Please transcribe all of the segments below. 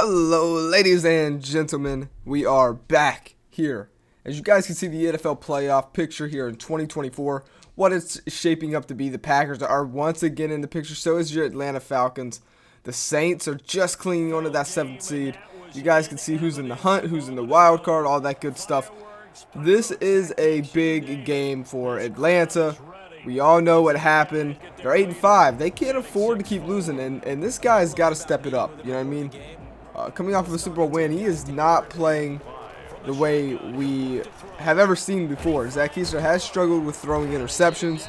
Hello, ladies and gentlemen. We are back here. As you guys can see, the NFL playoff picture here in 2024, what it's shaping up to be. The Packers are once again in the picture. So is your Atlanta Falcons. The Saints are just clinging onto that 7th seed. You guys can see who's in the hunt, who's in the wild card, all that good stuff. This is a big game for Atlanta. We all know what happened. They're 8-5. They can't afford to keep losing, and this guy's got to step it up. You know what I mean? Coming off of a Super Bowl win, he is not playing the way we have ever seen before. Zach Keister has struggled with throwing interceptions.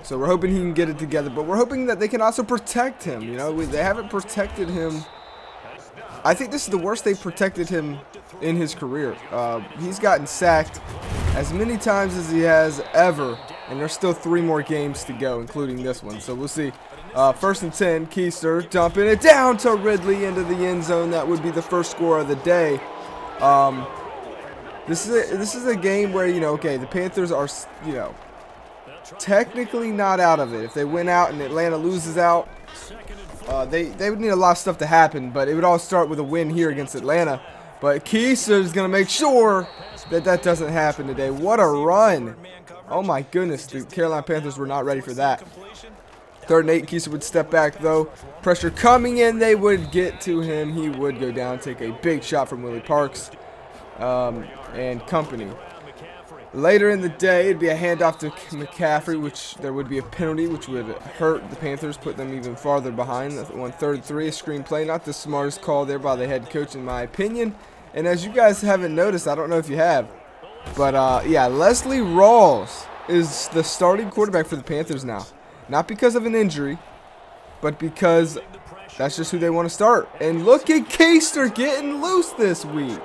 So we're hoping he can get it together, but we're hoping that they can also protect him. You know, they haven't protected him. I think this is the worst they've protected him in his career. He's gotten sacked as many times as he has ever, and there's still 3 more games to go, including this one. So we'll see. 1st and 10, Keister dumping it down to Ridley into the end zone. That would be the first score of the day. This is a game where, you know, okay, the Panthers are, you know, technically not out of it. If they win out and Atlanta loses out, they would need a lot of stuff to happen, but it would all start with a win here against Atlanta. But Keister is going to make sure that that doesn't happen today. What a run. Oh my goodness, the Carolina Panthers were not ready for that. 3rd and 8, Keister would step back though. Pressure coming in, they would get to him. He would go down, take a big shot from Willie Parks and company. Later in the day, it'd be a handoff to McCaffrey, which there would be a penalty, which would hurt the Panthers, put them even farther behind. 3rd and 3, a screen play. Not the smartest call there by the head coach, in my opinion. And as you guys haven't noticed, I don't know if you have, but yeah, Leslie Rawls is the starting quarterback for the Panthers now. Not because of an injury, but because that's just who they want to start. And look at Keister getting loose this week.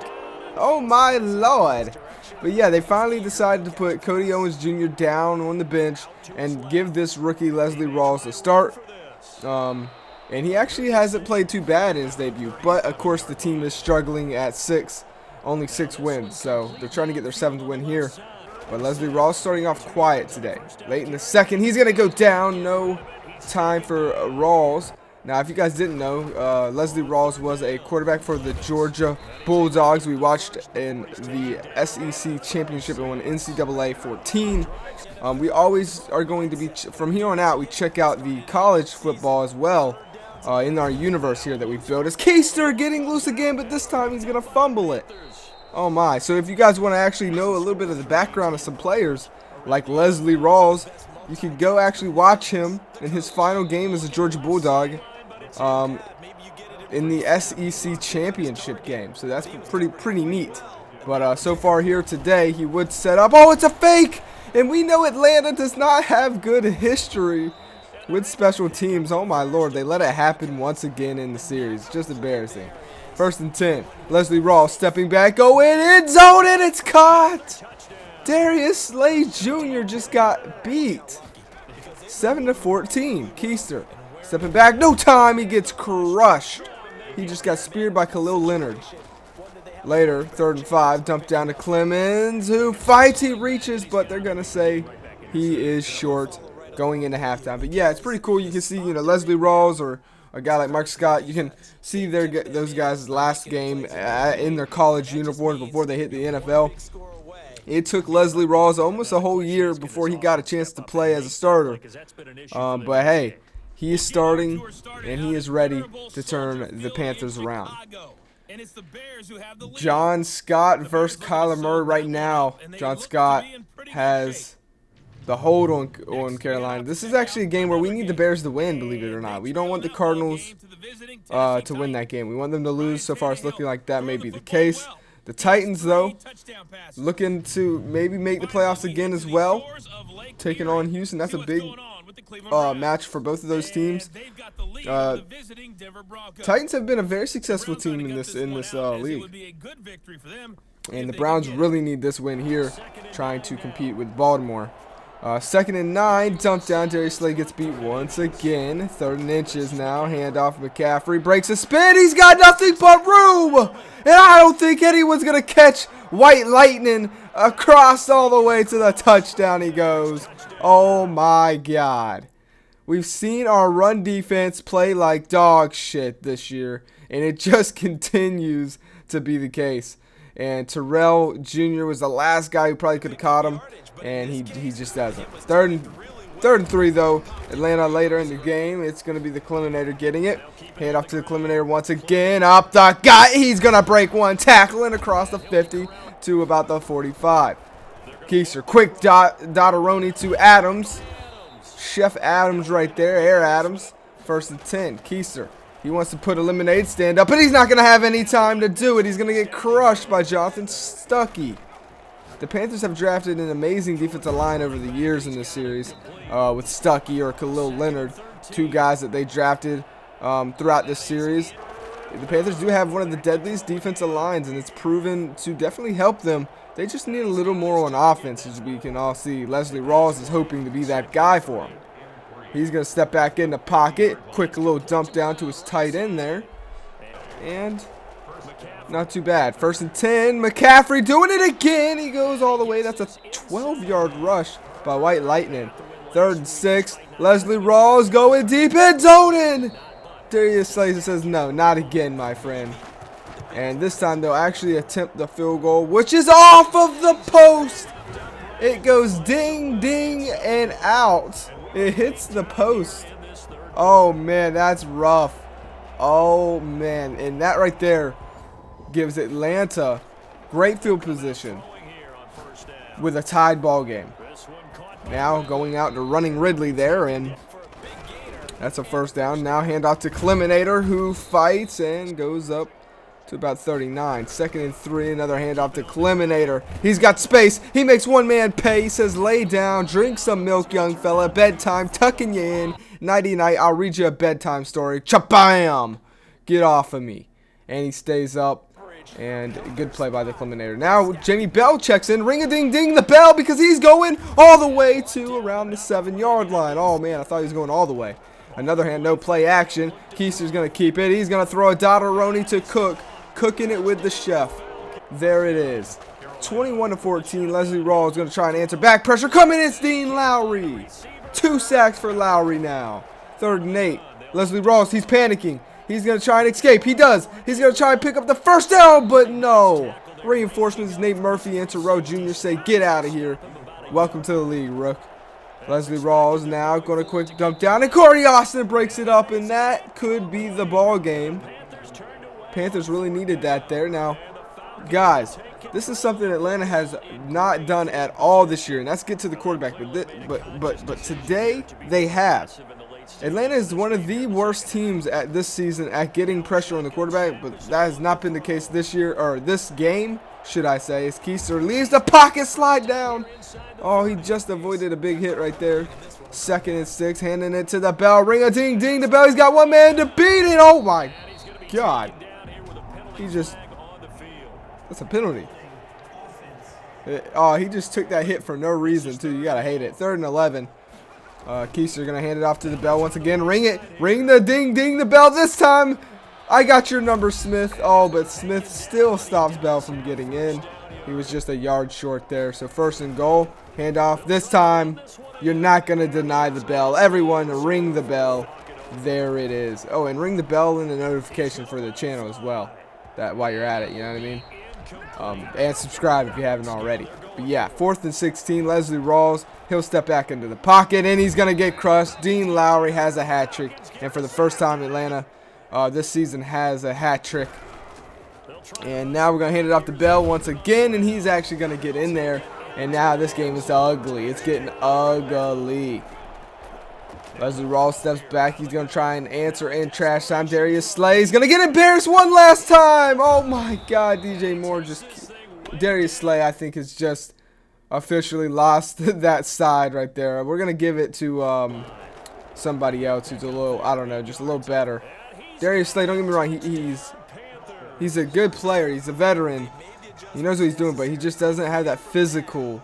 Oh my Lord. But yeah, they finally decided to put Cody Owens Jr. down on the bench and give this rookie Leslie Rawls a start. And he actually hasn't played too bad in his debut. But of course the team is struggling at 6. Only 6 wins. So they're trying to get their 7th win here. But Leslie Rawls starting off quiet today. Late in the 2nd, he's going to go down. No time for Rawls. Now, if you guys didn't know, Leslie Rawls was a quarterback for the Georgia Bulldogs. We watched in the SEC Championship and won NCAA 14. We always are going to be, from here on out, we check out the college football as well in our universe here that we've built. As Keister getting loose again, but this time he's going to fumble it. Oh my. So if you guys want to actually know a little bit of the background of some players like Leslie Rawls, you can go actually watch him in his final game as a Georgia Bulldog in the SEC Championship game. So that's pretty neat. But so far here today, he would set up. Oh, it's a fake! And we know Atlanta does not have good history with special teams. Oh my Lord, they let it happen once again in the series. Just embarrassing. 1st and 10. Leslie Rawls stepping back, going end zone, and it's caught. Darius Slay Jr. just got beat. 7-14. Keister stepping back, no time. He gets crushed. He just got speared by Khalil Leonard. Later, 3rd and 5, dumped down to Clemens, who fights. He reaches, but they're gonna say he is short going into halftime. But yeah, it's pretty cool. You can see, you know, Leslie Rawls or a guy like Mark Scott, you can see those guys' last game in their college uniforms before they hit the NFL. It took Leslie Rawls almost a whole year before he got a chance to play as a starter. But hey, he is starting, and he is ready to turn the Panthers around. John Scott versus Kyler Murray right now. John Scott has the hold on Carolina. This is actually a game where we need the Bears to win, believe it or not. We don't want the Cardinals to win that game. We want them to lose. So far, it's looking like that may be the case. The Titans, though, looking to maybe make the playoffs again as well, taking on Houston. That's a big match for both of those teams. Titans have been a very successful team in this league. And the Browns really need this win here, trying to compete with Baltimore. 2nd and 9, dumped down. Darius Slay gets beat once again. 3rd and inches now. Handoff McCaffrey. Breaks a spin. He's got nothing but room. And I don't think anyone's going to catch White Lightning across all the way to the touchdown he goes. Oh, my God. We've seen our run defense play like dog shit this year, and it just continues to be the case. And Terrell Jr. was the last guy who probably could have caught him, and he just doesn't. Third and 3 though. Atlanta later in the game. It's going to be the Cleminator getting it. Hand off to the Cleminator once again. Up the guy. He's going to break one. Tackling across the 50 to about the 45. Keister, quick Dotteroni to Adams. Chef Adams right there. Air Adams. 1st and 10. Keister. He wants to put a lemonade stand up, but he's not going to have any time to do it. He's going to get crushed by Jonathan Stuckey. The Panthers have drafted an amazing defensive line over the years in this series with Stuckey or Khalil Leonard, 2 guys that they drafted throughout this series. The Panthers do have one of the deadliest defensive lines, and it's proven to definitely help them. They just need a little more on offense, as we can all see. Leslie Rawls is hoping to be that guy for him. He's going to step back in the pocket. Quick little dump down to his tight end there. And not too bad. 1st and 10. McCaffrey doing it again. He goes all the way. That's a 12-yard rush by White Lightning. 3rd and 6. Leslie Rawls going deep and zoning. Darius Slay says, no, not again, my friend. And this time they'll actually attempt the field goal, which is off of the post. It goes ding, ding, and out. It hits the post. Oh, man, that's rough. Oh, man. And that right there gives Atlanta great field position with a tied ball game. Now going out to running Ridley there, and that's a 1st down. Now handoff to Cleminator, who fights and goes up to about 39. 2nd and 3, another handoff to Cleminator. He's got space. He makes one man pay. He says, lay down, drink some milk, young fella. Bedtime, tucking you in. Nighty-night, I'll read you a bedtime story. Cha-bam! Get off of me. And he stays up. And good play by the Cleminator. Now Jamie Bell checks in. Ring-a-ding-ding the bell because he's going all the way to around the 7-yard line. Oh, man, I thought he was going all the way. Another hand, no play action. Keister's going to keep it. He's going to throw a Dotteroni to Cook. Cooking it with the chef. There it is. 21-14. Leslie Rawls is going to try and answer back pressure. Coming in, it's Dean Lowry. 2 sacks for Lowry now. 3rd and 8. Leslie Rawls, he's panicking. He's going to try and escape. He does. He's going to try and pick up the 1st down, but no. Reinforcements, Nate Murphy and Terrell Jr. say, get out of here. Welcome to the league, Rook. Leslie Rawls now going to quick dump down, and Corey Austin breaks it up, and that could be the ball game. Panthers really needed that there. Now, guys, this is something Atlanta has not done at all this year, and that's get to the quarterback. But today they have. Atlanta is one of the worst teams at this season at getting pressure on the quarterback, but that has not been the case this year, or this game, should I say, as Keister leaves the pocket slide down. Oh, he just avoided a big hit right there. 2nd and 6, handing it to the Bell. Ring-a-ding-ding, the Bell. He's got one man to beat it. Oh, my God. He just, that's a penalty. Oh, he just took that hit for no reason, too. You got to hate it. 3rd and 11. Keister going to hand it off to the Bell once again. Ring it. Ring the ding-ding the Bell. This time, I got your number, Smith. Oh, but Smith still stops Bell from getting in. He was just a yard short there. So 1st and goal. Handoff. This time, you're not going to deny the Bell. Everyone ring the bell. There it is. Oh, and ring the bell and the notification for the channel as well. That while you're at it, you know what I mean? And subscribe if you haven't already. But yeah, 4th and 16, Leslie Rawls. He'll step back into the pocket, and he's going to get crushed. Dean Lowry has a hat trick. And for the first time, Atlanta this season has a hat trick. And now we're going to hand it off to Bell once again, and he's actually going to get in there. And now this game is ugly. It's getting ugly. Leslie Rawls steps back. He's going to try and answer in trash time. Darius Slay. He's going to get embarrassed one last time. Oh, my God. DJ Moore just... Darius Slay, I think, has just officially lost that side right there. We're going to give it to somebody else who's a little, I don't know, just a little better. Darius Slay, don't get me wrong, he's a good player. He's a veteran. He knows what he's doing, but he just doesn't have that physical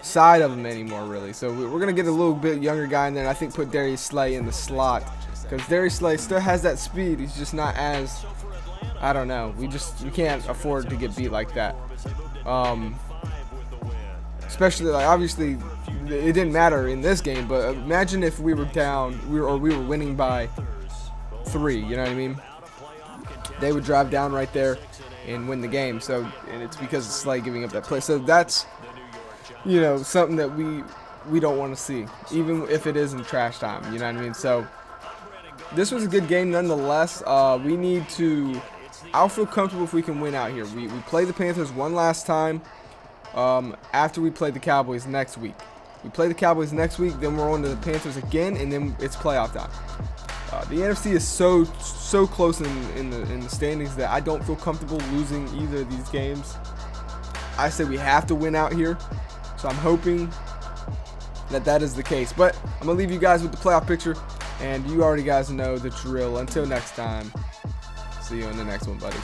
side of him anymore, really. So we're going to get a little bit younger guy in there, and I think put Darius Slay in the slot. Because Darius Slay still has that speed. He's just not as, I don't know. We can't afford to get beat like that. Especially, like, obviously, it didn't matter in this game, but imagine if we were down, we were winning by 3. You know what I mean? They would drive down right there and win the game. So, and it's because of Slay giving up that play. So that's, you know, something that we don't want to see, even if it is in trash time. You know what I mean? So this was a good game nonetheless. We need to. I'll feel comfortable if we can win out here. We play the Panthers one last time. After we play the Cowboys next week. We play the Cowboys next week, then we're on to the Panthers again, and then it's playoff time. The NFC is so close in the standings that I don't feel comfortable losing either of these games. I say we have to win out here, so I'm hoping that is the case. But I'm going to leave you guys with the playoff picture, and you already guys know the drill. Until next time, see you in the next one, buddies.